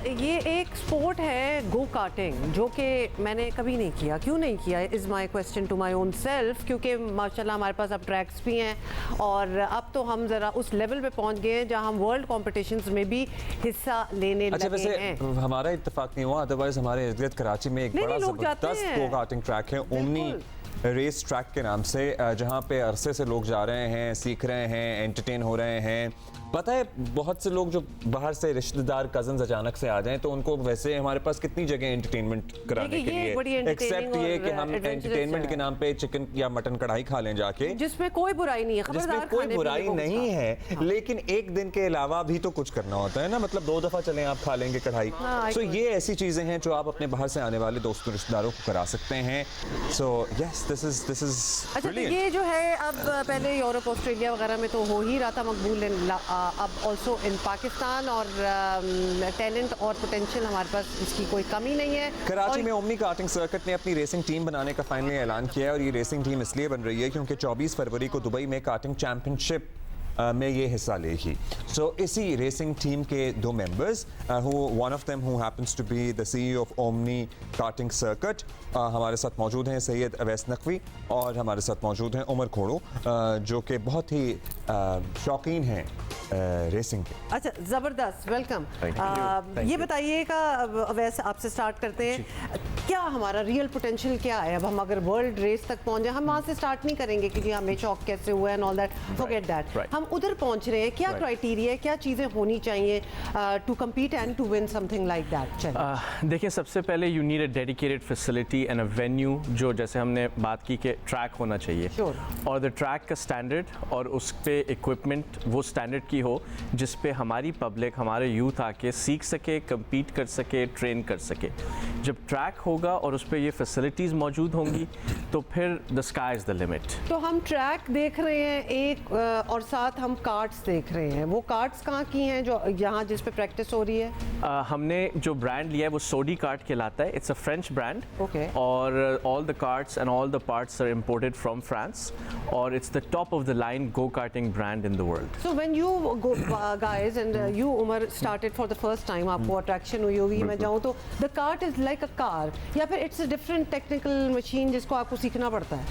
ये एक स्पोर्ट है गो कार्टिंग, जो कि मैंने कभी नहीं किया। क्यों नहीं किया is my question to my own self, क्योंकि माशाल्लाह हमारे पास अब ट्रैक्स भी हैं और अब तो हम ज़रा उस लेवल पे पहुंच गए हैं जहां हम वर्ल्ड कॉम्पिटिशन्स में भी हिस्सा लेने लगे हैं। हमारा इत्तेफाक नहीं हुआ, अदरवाइज हमारे इर्द-गिर्द कराची में एक बड़ा ज़बरदस्त गो कार्टिंग ट्रैक है, ओमनी रेस ट्रैक के नाम से, जहाँ पे अरसे से लोग जा रहे हैं, सीख रहे हैं, एंटरटेन हो रहे हैं। पता है बहुत से लोग जो बाहर से रिश्तेदार कजन्स अचानक से आ जाएं तो उनको वैसे हमारे पास कितनी जगह एंटरटेनमेंट कराने के लिए, एक्सेप्ट ये कि हम एंटरटेनमेंट के नाम पे चिकन या मटन कढ़ाई खा लें जाके, जिसमें कोई बुराई नहीं है, जिसमें कोई बुराई नहीं है। हाँ। लेकिन एक दिन के अलावा भी तो कुछ करना होता है ना, मतलब 2 दफा चलें आप खा लेंगे कढ़ाई। सो ये ऐसी चीजें हैं जो आप अपने बाहर से आने वाले दोस्तों रिश्तेदारों को करा सकते हैं। सो यस, दिस इज अच्छा। तो ये जो है अब पहले यूरोप ऑस्ट्रेलिया वगैरह में तो हो ही रहा था मकबूल, अब ऑल्सो इन पाकिस्तान, और टैलेंट और पोटेंशियल हमारे पास इसकी कोई कमी नहीं है। कराची में ओमनी कार्टिंग सर्किट ने अपनी रेसिंग टीम बनाने का फाइनली ऐलान किया है और ये रेसिंग टीम इसलिए बन रही है क्योंकि 24 फरवरी को दुबई में कार्टिंग चैंपियनशिप में ये हिस्सा लेगी। सो इसी रेसिंग टीम के 2 members, one of them who happens to be the CEO of Omni karting circuit, हमारे साथ मौजूद हैं सैयद अवैस नकवी, और हमारे साथ मौजूद हैं उमर खोड़ो, जो कि बहुत ही शौकीन हैं रेसिंग के। अच्छा, ज़बरदस्त, वेलकम। ये बताइएगा वैसे आपसे स्टार्ट करते हैं, क्या हमारा रियल पोटेंशियल क्या है? अब हम अगर वर्ल्ड रेस तक पहुंच जाए, हम वहाँ से स्टार्ट नहीं करेंगे कि जी हमें शौक कैसे हुआ and all that, forget that. हम उधर पहुंच रहे हैं, क्या क्राइटेरिया है, क्या चीज़ें होनी चाहिए to compete and to win something like that? देखिए, सबसे पहले you need a dedicated facility and a venue, जो जैसे हमने बात की कि ट्रैक होना चाहिए, और द ट्रैक का स्टैंडर्ड और उस पे इक्विपमेंट वो स्टैंडर्ड की हो जिस पे हमारी पब्लिक, हमारे यूथ आके सीख सके, कम्पीट कर सके, ट्रेन कर सके। जब ट्रैक होगा और उस पे ये फैसिलिटीज़ मौजूद होंगी तो फिर the sky is the limit. तो हम ट्रैक देख रहे हैं एक, और साथ हम कार्ट्स देख रहे हैं। वो कार्ट्स कहाँ की हैं जो यहाँ जिस पे प्रैक्टिस हो रही है? हमने जो ब्रांड लिया है वो सोडी कार्ट कहलाता है। इट्स अ फ्रेंच ब्रांड, और all the karts and all the parts are imported from France, और it's the top of the line go karting brand in the world. So when you go guys and you Umar started for the first time, आपको attraction हुई होगी, मैं जाऊँ तो the kart is like a car, या फिर it's a different technical machine जिसको आपको सीखना पड़ता है?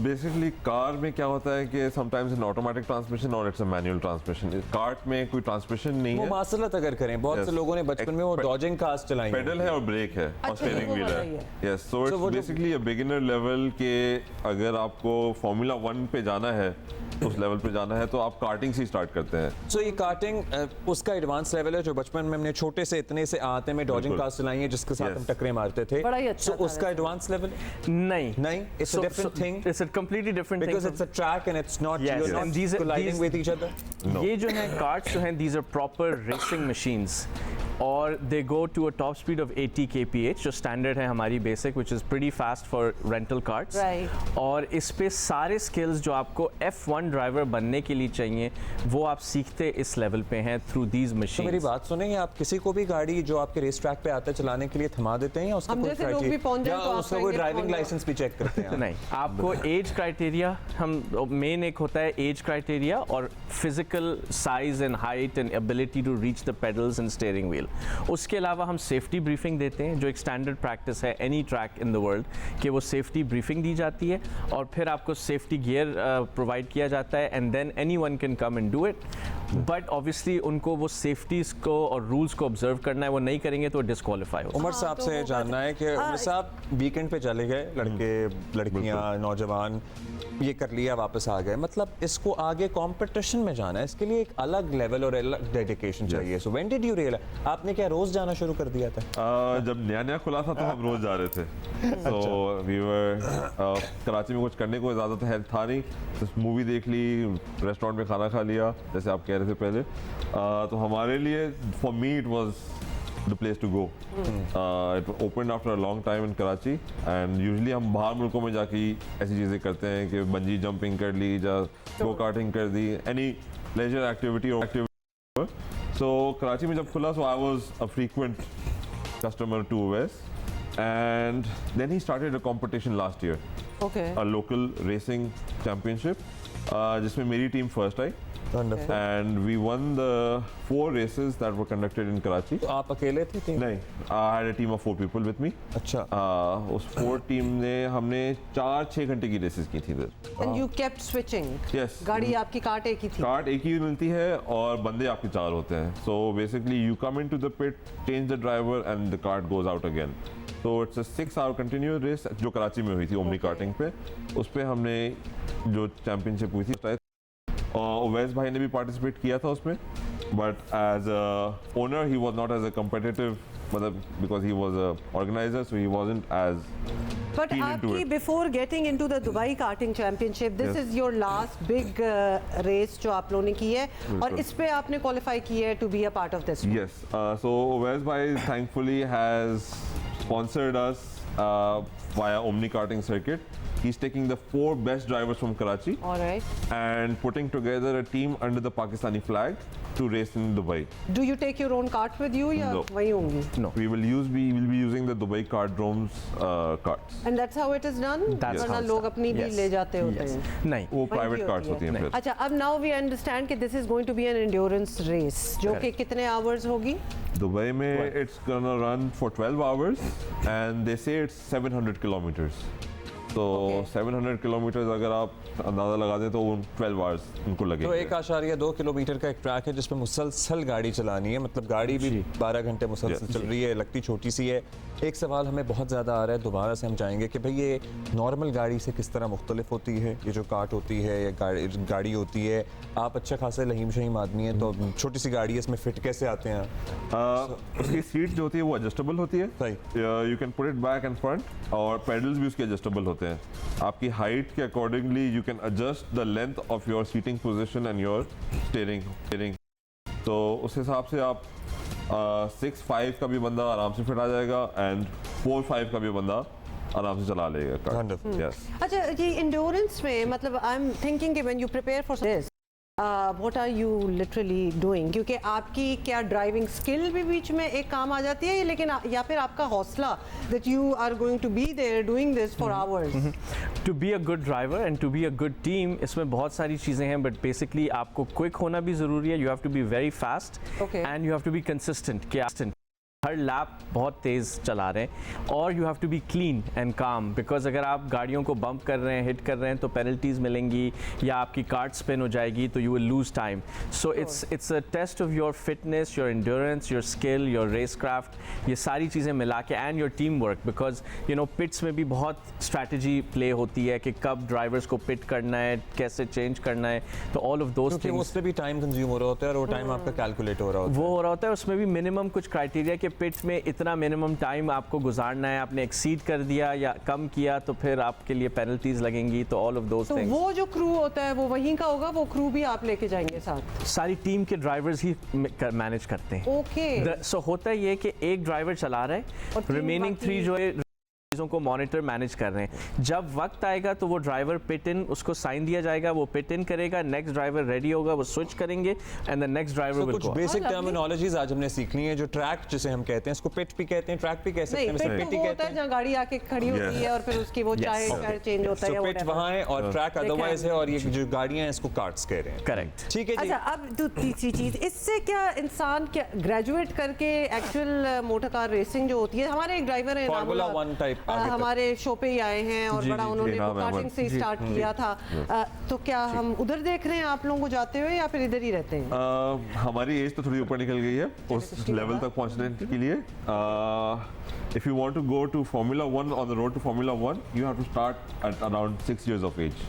बेसिकली कार में क्या होता है कि समटाइम्स एन ऑटोमेटिक ट्रांसमिशन और it's a manual transmission. Cart में कोई ट्रांसमिशन नहीं है। वो मासलत अगर करें, बहुत से लोगों ने बचपन में वो डॉजिंग कार्स चलाई, पेडल है और ब्रेक है और स्टीयरिंग व्हील है। Yes, so it's basically a beginner level के, अगर आपको फार्मूला 1 पे जाना है, उस लेवल पे जाना है तो आप कार्टिंग से स्टार्ट करते हैं। सो ये कार्टिंग उसका एडवांस लेवल है जो बचपन में हमने छोटे से इतने से आते में डॉजिंग कार्स चलाई है जिसके साथ हम टक्करें मारते थे। बड़ा ही अच्छा। So उसका एडवांस लेवल नहीं, it's a different thing. It's a completely different thing because it's a track and it's not, you're not colliding with each other. ये जो है कार्ट्स जो हैं, these are proper racing machines, और they go to a top speed of 80 kph, जो standard है हमारी basic, which is pretty fast for rental karts. और इस पे सारे स्किल्स जो आपको F1 ड्राइवर बनने के लिए चाहिए वो आप सीखते इस लेवल पे हैं थ्रू दीज मशीन। मेरी बात सुनेंगे, आप किसी को भी गाड़ी जो आपके रेस ट्रैक पे आता है चलाने के लिए थमा देते हैं, या उसका कोई ड्राइविंग लाइसेंस भी चेक करते हैं? नहीं, आपको एज क्राइटेरिया, हम मेन एक होता है एज क्राइटेरिया और physical size and height and ability to reach the pedals and steering wheel. उसके अलावा हम सेफ्टी ब्रीफिंग देते हैं, जो एक स्टैंडर्ड प्रैक्टिस है any track in the world, कि वो सेफ्टी ब्रीफिंग दी जाती है और फिर आपको सेफ्टी गियर प्रोवाइड किया जाता है, and than anyone can come and do it. But obviously उनको वो सेफ्टीज को और रूल्स को ऑब्जर्व करना है, वो नहीं करेंगे तो डिस्क्वालीफाई हो। उमर साहब से जानना है कि उमर साहब वीकेंड पे चले गए, लड़के लड़कियां नौजवान ये कर लिया, वापस आ गए, मतलब इसको आगे कंपटीशन में जाना है, इसके लिए एक अलग लेवल और अलग डेडिकेशन चाहिए। So when did you realise, आपने क्या रोज जाना शुरू कर दिया था? जब नया खुला था तो हम रोज जा रहे थे। सो वी वर कराची में कुछ करने को ज़्यादा तो हेल्प था नहीं, तो मूवी देख ली, रेस्टोरेंट में खाना खा लिया, जैसे आप कह रहे थे पहले। तो हमारे लिए, for me it was the place to go. It opened after a long time in Karachi, and usually हम बाहर मुल्कों में जाके ऐसी चीज़ें करते हैं कि बंजी जंपिंग कर ली या गो कार्टिंग कर दी, any leisure activity or activity. So Karachi में जब खुला, so I was a frequent customer to Uwais, and then he started a competition last year, a local racing championship, जिसमें मेरी team first I Wonderful. and we won the 4 races that were conducted in Karachi. तो आप अकेले थे team? नहीं, I had a team of 4 people with me. अच्छा। उस 4 team ने हमने 4-6 घंटे की रेसेस की थी इधर। And you kept switching. Yes. गाड़ी आपकी कार्ट एक ही थी. कार्ड एक ही मिलती है और बंदे आपके 4 होते हैं। So basically you come into the pit, change the driver and the cart goes out again. So it's a 6-hour continuous race जो कराची में हुई थी ओमनी कार्टिंग पे। उस पे हमने जो चैंपियनशिप हुई थी और उवैस भाई ने भी पार्टिसिपेट किया था उसमें, but as a owner he was not as a competitive, मतलब because he was a organiser so he wasn't as But keen into आपकी it. before getting into the Dubai Karting Championship, this Yes. is your last big race जो आप लोगों ने की है और बिल्कुल। इस पे आपने क्वालिफाई की है to be a part of this. Yes, so Uwais bhai thankfully has sponsored us via Omni Karting Circuit. He's taking the 4 best drivers from Karachi All right. and putting together a team under the Pakistani flag to race in Dubai. Do you take your own cart with you या No. वही होंगी? No. We will be using the Dubai Kartdrome's carts. And that's how it is done? That's वरना how it's लोग done. अपनी भी Yes. ले जाते होते Yes. हैं. नहीं, वो वही private की carts होती हैं फिर। अच्छा, अब now we understand कि this is going to be an endurance race जो कि Correct. कितने hours होगी? Dubai में it's gonna run for 12 hours and they say it's 700 kilometers. So Okay. 700 kilometers अगर आप अंदाज़ा लगा दें तो वो 12 hours उनको तो लगेंगे। 1.2 किलोमीटर का एक ट्रैक है जिसमें मुसलसल गाड़ी चलानी है, मतलब गाड़ी भी 12 घंटे मुसलसल Yes. चल रही है, लगती छोटी सी है। एक सवाल हमें बहुत ज़्यादा आ रहा है, दोबारा से हम चाहेंगे कि भाई ये नॉर्मल गाड़ी से किस तरह मुख्तलिफ होती है, ये जो कार्ट होती है या गाड़ी होती है, आप अच्छा खासा लहीम शहीम आदमी है तो छोटी सी गाड़ी है, इसमें फिट कैसे आते हैं? उसकी सीट जो होती है वो एडजस्टेबल होती है, सही। You can put it back and front, और पेडल्स भी उसके एडजस्टेबल होते हैं। आपकी हाइट के accordingly you can adjust the length of your seating position and your steering. तो उस हिसाब से आप 6'5" का भी बंदा आराम से फिट आ जाएगा एंड 4'5" का भी बंदा आराम से चला लेगा कार। Wonderful. Yes. अच्छा, ये endurance में मतलब आई एम थिंकिंग कि when you prepare for this, what are you literally doing? क्योंकि आपकी क्या ड्राइविंग स्किल भी बीच में एक काम आ जाती है, लेकिन या फिर आपका हौसला that you are going to be there doing this for hours. To be a good driver and to be a good team, इसमें बहुत सारी चीज़ें हैं, बट बेसिकली आपको क्विक होना भी ज़रूरी है। You have to be very fast Okay. And you have to be consistent कि हर लैप बहुत तेज़ चला रहे हैं, और you have to be clean and calm, because अगर आप गाड़ियों को बम्प कर रहे हैं, हिट कर रहे हैं, तो पेनल्टीज़ मिलेंगी या आपकी कार्ट स्पिन हो जाएगी, तो you will lose time. So it's a test of your fitness, your endurance, your skill, your race craft, ये सारी चीज़ें मिला के, and your teamwork, because you know pits में भी बहुत स्ट्रैटेजी प्ले होती है कि कब ड्राइवर्स को पिट करना है, कैसे चेंज करना है, तो ऑल ऑफ दोज क्योंकि थिंग्स उससे भी टाइम कंज्यूम हो रहा होता है और वो टाइम आपका कैलकुलेट हो रहा होता है। वो हो रहा होता है। उसमें भी मिनिमम कुछ क्राइटेरिया के पिट्स में इतना मिनिमम टाइम आपको गुजारना है, आपने एक्सीड कर दिया या कम किया तो फिर आपके लिए पेनल्टीज लगेंगी, तो ऑल ऑफ दोज तो थिंग्स। वो जो क्रू होता है वो वहीं का होगा, वो क्रू भी आप लेके जाएंगे साथ? सारी टीम के ड्राइवर्स ही मैनेज करते हैं। ओके। सो होता ये कि एक ड्राइवर चला रहा और है, team रिमेनिंग बाकी- 3 जो है चीज़ों को मॉनिटर मैनेज कर रहे हैं। जब वक्त आएगा तो वो ड्राइवर पिट इन, उसको साइन दिया जाएगा, वो पिट इन करेगा, नेक्स्ट ड्राइवर रेडी होगा, वो स्विच करेंगे and the next driver will कुछ गो। Basic lovely. टर्मिनोलॉजीज आज हमने सीखनी है, जो ट्रैक जिसे हम कहते हैं, इसको पिट भी कहते हैं, ट्रैक भी कह सकते नहीं, हैं, पिट पिट तो ही वो कहते होता है हैं। जहाँ गाड़ी आके खड़ी होती है और फिर उसकी वो चाहे चेंज होता है या सो पिट whatever. वहाँ है और ट्रैक अदरवाइज है, और ये जो गाड़ियां हैं इसको कार्ट्स कह रहे हैं। करेक्ट। ठीक है जी। अच्छा, अब तीसरी चीज, इससे क्या इंसान क्या ग्रेजुएट करके एक्चुअल मोटर कार रेसिंग जो होती है, हमारे एक ड्राइवर है Formula One type आगे तक। हमारे शो पे ही आए हैं और बड़ा उन्होंने नाम है कार्टिंग से स्टार्ट किया था, तो क्या हम उधर देख रहे हैं आप लोगों को जाते हुए या फिर इधर ही रहते हैं? हमारी एज तो थोड़ी ऊपर निकल गई है उस लेवल तक पहुंचने के लिए। If you want to go to Formula 1 on the road to Formula 1 you have to start at around 6 years of age।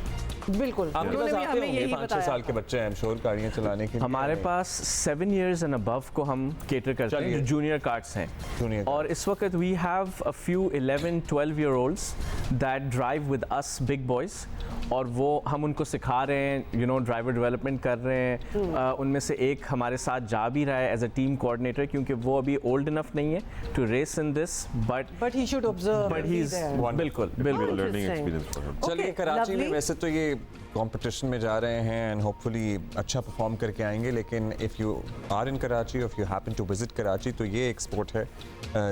बिल्कुल, आपके पास उन्होंने भी आते हमें होंगे यही 5-6 बताया साल के था। बच्चे हैं श्योर गाड़ियां चलाने के लिए। हमारे पास 7 years and above को हम केटर करते हैं, चलिए। जो जूनियर कार्ट्स हैं। Junior और इस वक्त we have a few 11-12 year olds that drive with us big boys, और वो हम उनको सिखा रहे हैं, यू नो ड्राइवर डेवलपमेंट कर रहे हैं। उनमें से एक हमारे साथ जा भी रहा है एज अ टीम कोऑर्डिनेटर, क्योंकि वो अभी ओल्ड इनफ नहीं है to race in this, but But he should observe. But and he be is there. बिल्कुल बिल्कुल बिल्कुल। Learning Interesting. Experience for him. चलिए, Okay, कराची में lovely. वैसे तो ये कंपटीशन में जा रहे हैं एंड होपफुली अच्छा परफॉर्म करके आएंगे, लेकिन if you are in Karachi, if you happen to visit Karachi, तो ये एक स्पोर्ट है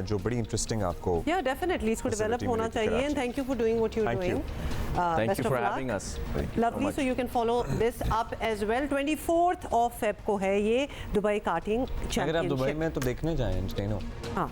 जो बड़ी इंटरेस्टिंग आपको या डेफिनेटली इसको डेवलप facility होना मिलेगी चाहिए Karachi and thank you for doing what you are Thank you. Doing Thank you for having us. Lovely. So you can follow this up as well. 24th of Feb को है ये Dubai karting अगर आप Dubai championship. में तो देखने जाएं, steno हाँ